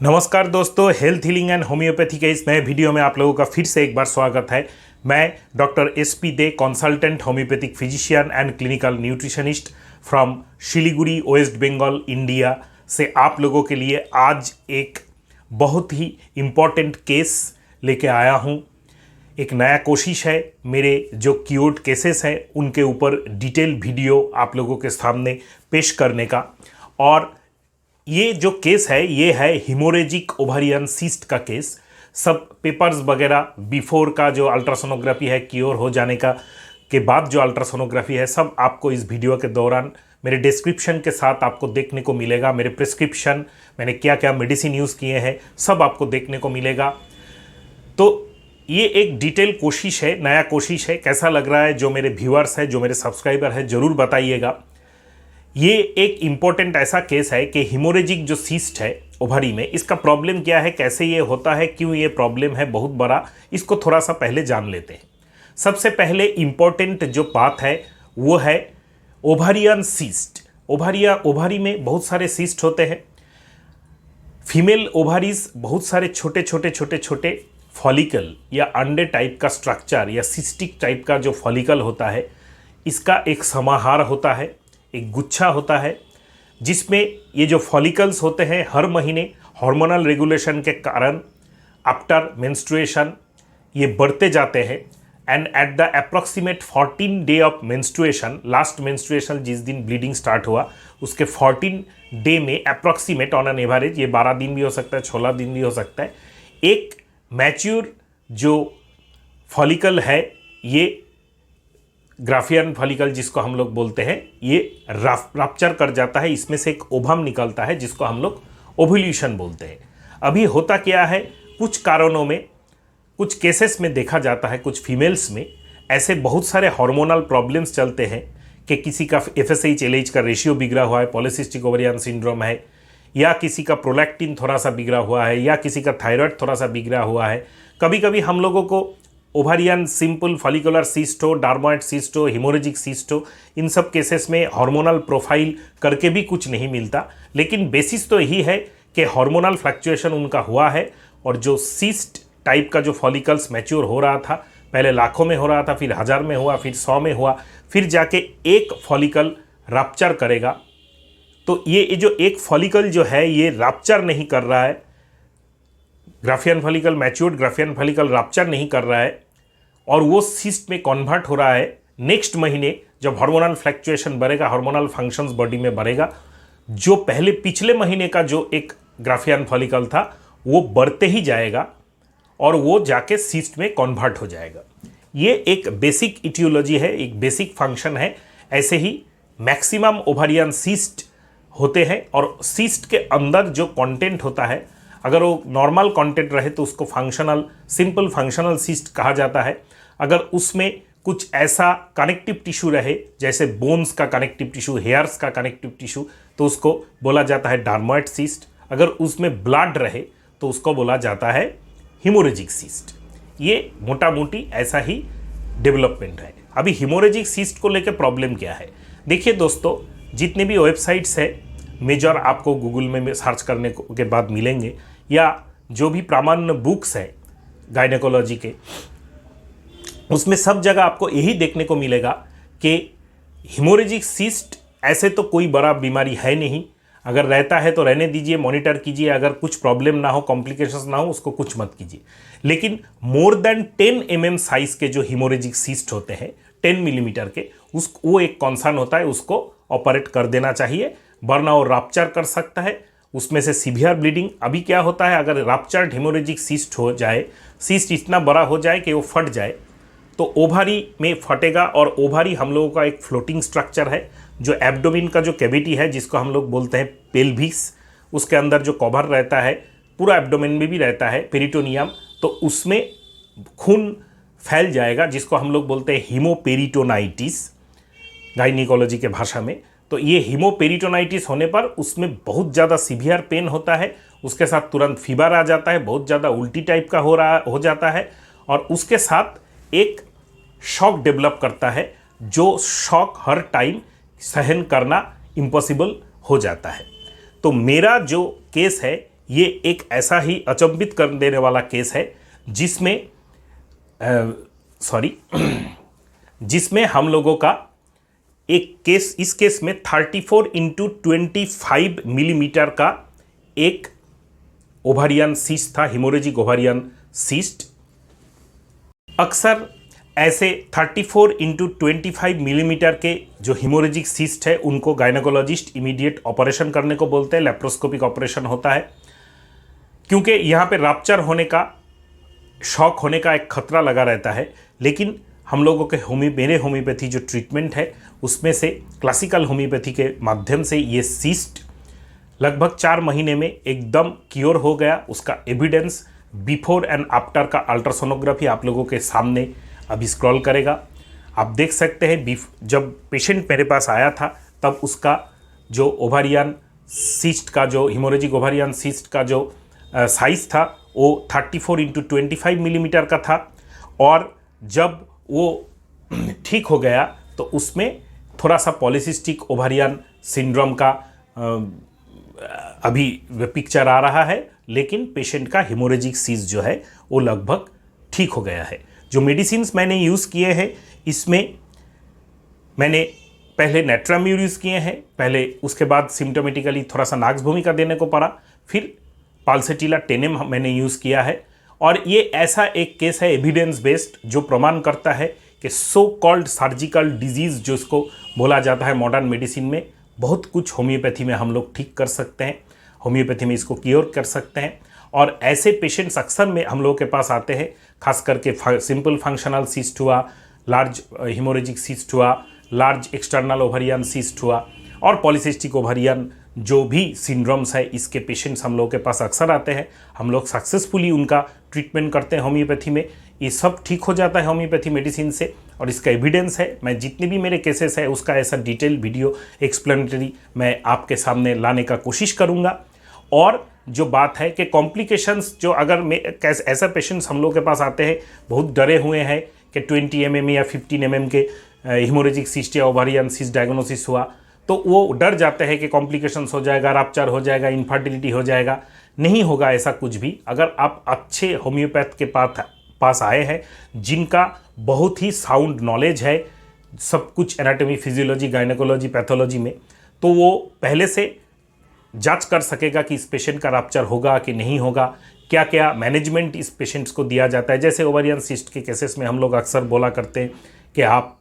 नमस्कार दोस्तों, health healing and homeopathy के इस नए वीडियो में आप लोगों का फिर से एक बार स्वागत है। मैं doctor SP Dey, consultant homeopathic physician and clinical nutritionist from Siliguri, West Bengal, India से आप लोगों के लिए आज एक बहुत ही इम्पॉर्टेंट केस लेके आया हूँ। एक नया कोशिश है मेरे जो क्यूर्ड केसेस हैं उनके ऊपर डिटेल वीडियो आप लोगों के सामने पेश करने का। और ये जो केस है ये है हिमोरेजिक ओवारियन सिस्ट का केस। सब पेपर्स वगैरह बिफोर का जो अल्ट्रासोनोग्राफी है, क्योर हो जाने का के बाद जो अल्ट्रासोनोग्राफी है, सब आपको इस वीडियो के दौरान मेरे डिस्क्रिप्शन के साथ आपको देखने को मिलेगा। मेरे प्रिस्क्रिप्शन, मैंने क्या क्या मेडिसिन यूज़ किए हैं, सब आपको देखने को मिलेगा। तो ये एक डिटेल कोशिश है, नया कोशिश है। कैसा लग रहा है जो मेरे व्यूअर्स हैं, जो मेरे सब्सक्राइबर हैं, ज़रूर बताइएगा। ये एक इम्पॉर्टेंट ऐसा केस है कि हिमोरेजिक जो सिस्ट है ओवरी में, इसका प्रॉब्लम क्या है, कैसे ये होता है, क्यों ये प्रॉब्लम है बहुत बड़ा, इसको थोड़ा सा पहले जान लेते हैं। सबसे पहले इम्पॉर्टेंट जो बात है वो है ओवारियन सिस्ट। ओवारी में बहुत सारे सिस्ट होते हैं। फीमेल ओवारीज बहुत सारे छोटे छोटे फॉलिकल या अंडे टाइप का स्ट्रक्चर या सिस्टिक टाइप का जो फॉलिकल होता है, इसका एक समाहार होता है, एक गुच्छा होता है, जिसमें ये जो फॉलिकल्स होते हैं हर महीने हार्मोनल रेगुलेशन के कारण आफ्टर मेंस्ट्रुएशन ये बढ़ते जाते हैं। And at the approximate 14 day of menstruation, last menstruation जिस दिन ब्लीडिंग स्टार्ट हुआ उसके 14 डे में अप्रॉक्सीमेट ऑन एन एवरेज, ये 12 दिन भी हो सकता है, 16 दिन भी हो सकता है, एक मैच्योर जो फॉलिकल है, ये ग्राफियन फॉलिकल जिसको हम लोग बोलते हैं, ये रप्चर कर जाता है। इसमें से एक ओवम निकलता है जिसको हम लोग ओव्यूलेशन बोलते हैं। अभी होता क्या है, कुछ कारणों में, कुछ केसेस में देखा जाता है, कुछ फीमेल्स में ऐसे बहुत सारे हार्मोनल प्रॉब्लम्स चलते हैं कि किसी का FSH LH का रेशियो बिगड़ा हुआ है, पॉलीसिस्टिक ओवरियन सिंड्रोम है, या किसी का प्रोलैक्टिन थोड़ा सा बिगड़ा हुआ है, या किसी का थायराइड थोड़ा सा बिगड़ा हुआ है। कभी कभी हम लोगों को ओवारियन सिंपल फॉलिकुलर सिस्ट हो, डार्मोइड सिस्ट हो, हिमोरेजिक सिस्ट हो, इन सब केसेस में हार्मोनल प्रोफाइल करके भी कुछ नहीं मिलता। लेकिन बेसिस तो यही है कि हार्मोनल फ्लक्चुएशन उनका हुआ है, और जो सिस्ट टाइप का जो फॉलिकल्स मैच्योर हो रहा था, पहले लाखों में हो रहा था, फिर 1000 में हुआ, फिर 100 में हुआ, फिर जाके एक फॉलिकल रप्चर करेगा। तो ये जो एक फॉलिकल जो है ये रप्चर नहीं कर रहा है, Graafian follicle, matured Graafian follicle rupture नहीं कर रहा है, और वो सिस्ट में कन्वर्ट हो रहा है। नेक्स्ट महीने जब हार्मोनल फ्लक्चुएशन बढ़ेगा, हार्मोनल फंक्शंस बॉडी में बढ़ेगा, जो पहले पिछले महीने का जो एक ग्राफियन फॉलिकल था वो बढ़ते ही जाएगा और वो जाके सिस्ट में कन्वर्ट हो जाएगा। ये एक बेसिक इटियोलॉजी है, एक बेसिक फंक्शन है। ऐसे ही मैक्सिमम ओवारियन सिस्ट होते हैं, और सिस्ट के अंदर जो कंटेंट होता है, अगर वो नॉर्मल कंटेंट रहे तो उसको फंक्शनल, सिंपल फंक्शनल सिस्ट कहा जाता है। अगर उसमें कुछ ऐसा कनेक्टिव टिश्यू रहे, जैसे बोन्स का कनेक्टिव टिश्यू, हेयर्स का कनेक्टिव टिश्यू, तो उसको बोला जाता है डार्मोइड सिस्ट। अगर उसमें ब्लड रहे तो उसको बोला जाता है हिमोरेजिक सिस्ट। ये मोटा मोटी ऐसा ही डेवलपमेंट है। अभी हिमोरेजिक सिस्ट को लेकर प्रॉब्लम क्या है, देखिए दोस्तों, जितने भी वेबसाइट्स है मेजर आपको गूगल में सर्च करने के बाद मिलेंगे, या जो भी प्रामाण्य बुक्स है गायनेकोलॉजी के, उसमें सब जगह आपको यही देखने को मिलेगा कि हिमोरेजिक सिस्ट ऐसे तो कोई बड़ा बीमारी है नहीं। अगर रहता है तो रहने दीजिए, मॉनिटर कीजिए, अगर कुछ प्रॉब्लम ना हो, कॉम्प्लिकेशंस ना हो, उसको कुछ मत कीजिए। लेकिन मोर देन 10 mm साइज के जो हिमोरेजिक सिस्ट होते हैं, 10 मिलीमीटर के, वो एक कॉन्सर्न होता है, उसको ऑपरेट कर देना चाहिए, वरना वो रप्चर कर सकता है, उसमें से सीवियर ब्लीडिंग। अभी क्या होता है, अगर रप्चर्ड हिमोरेजिक सिस्ट हो जाए, सिस्ट इतना बड़ा हो जाए कि वो फट जाए, तो ओवारी में फटेगा। और ओवारी हम लोगों का एक फ्लोटिंग स्ट्रक्चर है, जो एब्डोमेन का जो कैविटी है, जिसको हम लोग बोलते हैं पेल्विस, उसके अंदर जो कवर रहता है, पूरा एब्डोमेन में भी रहता है पेरिटोनियम, तो उसमें खून फैल जाएगा, जिसको हम लोग बोलते हैं हीमोपेरिटोनाइटिस गायनिकोलॉजी के भाषा में। तो ये हीमोपेरिटोनाइटिस होने पर उसमें बहुत ज़्यादा सीवियर पेन होता है, उसके साथ तुरंत फीवर आ जाता है, बहुत ज़्यादा उल्टी टाइप का हो जाता है, और उसके साथ एक शॉक डेवलप करता है, जो शॉक हर टाइम सहन करना इम्पॉसिबल हो जाता है। तो मेरा जो केस है ये एक ऐसा ही अचंभित कर देने वाला केस है जिसमें जिसमें हम लोगों का एक केस, इस केस में 34x25 मिलीमीटर का एक ओवारियन सिस्ट था, हिमोरेजिक ओवारियन सिस्ट। अक्सर ऐसे 34x25 मिलीमीटर के जो हिमोरेजिक सिस्ट है उनको गायनेकोलॉजिस्ट इमीडिएट ऑपरेशन करने को बोलते हैं, लेप्रोस्कोपिक ऑपरेशन होता है, क्योंकि यहाँ पे रप्चर होने का, शॉक होने का एक खतरा लगा रहता है। लेकिन हम लोगों के मेरे होम्योपैथी जो ट्रीटमेंट है उसमें से क्लासिकल होम्योपैथी के माध्यम से ये सिस्ट लगभग 4 महीने में एकदम क्योर हो गया। उसका एविडेंस बिफोर एंड आफ्टर का अल्ट्रासोनोग्राफी आप लोगों के सामने अभी स्क्रॉल करेगा, आप देख सकते हैं। जब पेशेंट मेरे पास आया था तब उसका जो ओवारियन सिस्ट का, जो हिमोरेजिक ओवारियन सिस्ट का जो साइज़ था वो 34x25 मिलीमीटर का था, और जब वो ठीक हो गया तो उसमें थोड़ा सा पॉलीसिस्टिक ओवारियन सिंड्रोम का अभी पिक्चर आ रहा है, लेकिन पेशेंट का हिमोरेजिक सिस्ट जो है वो लगभग ठीक हो गया है। जो मेडिसिन्स मैंने यूज़ किए हैं इसमें मैंने पहले नेट्राम्यूर यूज़ किए हैं, पहले उसके बाद सिम्टोमेटिकली थोड़ा सा नाक्स भूमिका देने को पड़ा, फिर पाल्सेटिला टेनेम मैंने यूज़ किया है। और ये ऐसा एक केस है एविडेंस बेस्ड जो प्रमाण करता है कि सो कॉल्ड सर्जिकल डिजीज़ जो इसको बोला जाता है मॉडर्न मेडिसिन में, बहुत कुछ होम्योपैथी में हम लोग ठीक कर सकते हैं, होम्योपैथी में इसको क्योर कर सकते हैं। और ऐसे पेशेंट्स अक्सर में हम लोगों के पास आते हैं, खास करके सिंपल फंक्शनल सिस्ट हुआ, लार्ज हिमोरेजिक सिस्ट हुआ, लार्ज एक्सटर्नल ओवारियन सिस्ट हुआ, और पॉलीसिस्टिक ओवारियन जो भी सिंड्रोम्स है, इसके पेशेंट्स हम लोगों के पास अक्सर आते हैं। हम लोग सक्सेसफुली उनका ट्रीटमेंट करते हैं होम्योपैथी में, ये सब ठीक हो जाता है होम्योपैथी मेडिसिन से, और इसका एविडेंस है। मैं जितने भी मेरे केसेस है उसका ऐसा डिटेल वीडियो एक्सप्लेनेटरी मैं आपके सामने लाने का कोशिश करूँगा। और जो बात है कि कॉम्प्लिकेशंस, जो अगर ऐसा पेशेंट्स हम लोग के पास आते हैं बहुत डरे हुए हैं कि 20 mm या 15 mm के हिमोरेजिक सिस्ट या ओवारियन सिस्ट डायग्नोसिस हुआ, तो वो डर जाते हैं कि कॉम्प्लिकेशंस हो जाएगा, रप्चर हो जाएगा, इनफर्टिलिटी हो जाएगा। नहीं होगा ऐसा कुछ भी। अगर आप अच्छे होम्योपैथ के पास आए हैं जिनका बहुत ही साउंड नॉलेज है सब कुछ एनाटॉमी, फिजियोलॉजी, गायनेकोलॉजी, पैथोलॉजी में, तो वो पहले से जांच कर सकेगा कि इस पेशेंट का रप्चर होगा कि नहीं होगा, क्या क्या मैनेजमेंट इस पेशेंट्स को दिया जाता है। जैसे ओवारियन सिस्ट के केसेस में हम लोग अक्सर बोला करते हैं कि आप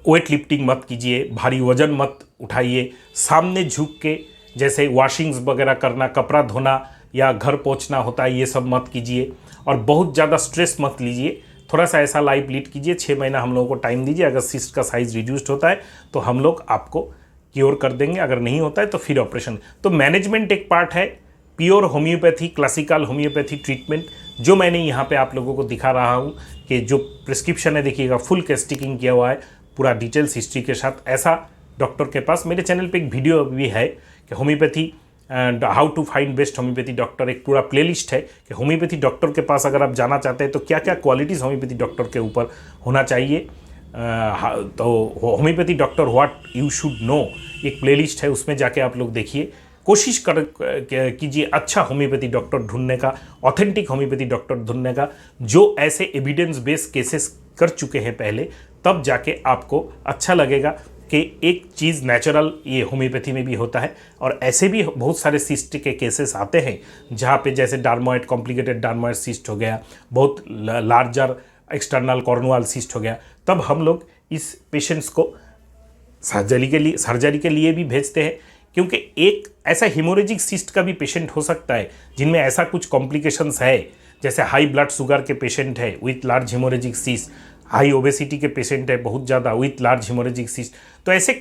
वेट लिफ्टिंग मत कीजिए, भारी वजन मत उठाइए, सामने झुक के जैसे वॉशिंग्स वगैरह करना, कपड़ा धोना या घर पोंछना होता है, ये सब मत कीजिए, और बहुत ज़्यादा स्ट्रेस मत लीजिए। थोड़ा सा ऐसा लाइफ लीड कीजिए, 6 महीना हम लोगों को टाइम दीजिए। अगर सिस्ट का साइज़ रिड्यूस्ड होता है तो हम लोग आपको क्योर कर देंगे, अगर नहीं होता है तो फिर ऑपरेशन। तो मैनेजमेंट एक पार्ट है pure homeopathy, classical homeopathy treatment जो मैंने यहाँ पे आप लोगों को दिखा रहा हूँ कि जो प्रिस्क्रिप्शन है देखिएगा फुल के स्टिकिंग किया हुआ है पूरा डिटेल्स हिस्ट्री के साथ। ऐसा डॉक्टर के पास मेरे चैनल पे एक वीडियो भी है कि homeopathy and how to find best homeopathy doctor, एक पूरा प्लेलिस्ट है कि होम्योपैथी डॉक्टर के पास अगर आप जाना चाहते हैं तो क्या क्या क्वालिटीज़ होम्योपैथी डॉक्टर के ऊपर होना चाहिए। तो homeopathy doctor what you should know एक प्लेलिस्ट है, उसमें जाके आप लोग देखिए। कोशिश कीजिए अच्छा होम्योपैथी डॉक्टर ढूंढने का, ऑथेंटिक होम्योपैथी डॉक्टर ढूंढने का जो ऐसे एविडेंस बेस्ड केसेस कर चुके हैं पहले, तब जाके आपको अच्छा लगेगा कि एक चीज़ नेचुरल ये होम्योपैथी में भी होता है। और ऐसे भी बहुत सारे सिस्ट के केसेस आते हैं जहाँ पे जैसे डार्मोइड, कॉम्प्लिकेटेड डार्मोइड सिस्ट हो गया, बहुत लार्जर एक्सटर्नल कॉर्नुअल सिस्ट हो गया, तब हम लोग इस पेशेंट्स को सर्जरी के लिए भी भेजते हैं। क्योंकि एक ऐसा हिमोरेजिक सिस्ट का भी पेशेंट हो सकता है जिनमें ऐसा कुछ कॉम्प्लिकेशंस है, जैसे हाई ब्लड शुगर के पेशेंट है with large haemorrhagic cyst, high obesity के पेशेंट है बहुत ज़्यादा विथ लार्ज हिमोरेजिक सिस्ट। तो ऐसे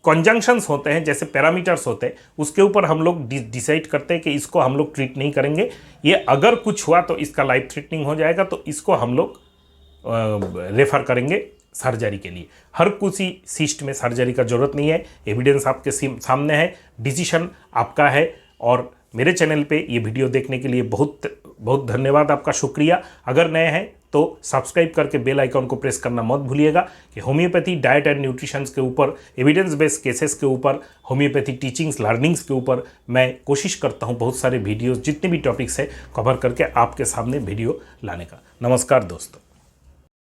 कंजंक्शंस होते हैं, जैसे पैरामीटर्स होते हैं, उसके ऊपर हम लोग डिसाइड करते हैं कि इसको हम लोग ट्रीट नहीं करेंगे, ये अगर कुछ हुआ तो इसका लाइफ थ्रेटनिंग हो जाएगा, तो इसको हम लोग रेफ़र करेंगे सर्जरी के लिए। हर किसी सिस्ट में सर्जरी का ज़रूरत नहीं है, एविडेंस आपके सामने है, डिसीजन आपका है। और मेरे चैनल पे ये वीडियो देखने के लिए बहुत बहुत धन्यवाद, आपका शुक्रिया। अगर नए हैं तो सब्सक्राइब करके बेल आइकन को प्रेस करना मत भूलिएगा कि होम्योपैथी डाइट एंड न्यूट्रिशंस के ऊपर, एविडेंस बेस्ड केसेस के ऊपर, होम्योपैथी टीचिंग्स लर्निंग्स के ऊपर मैं कोशिश करता हूँ बहुत सारे वीडियोस जितने भी टॉपिक्स है कवर करके आपके सामने वीडियो लाने का। नमस्कार दोस्तों।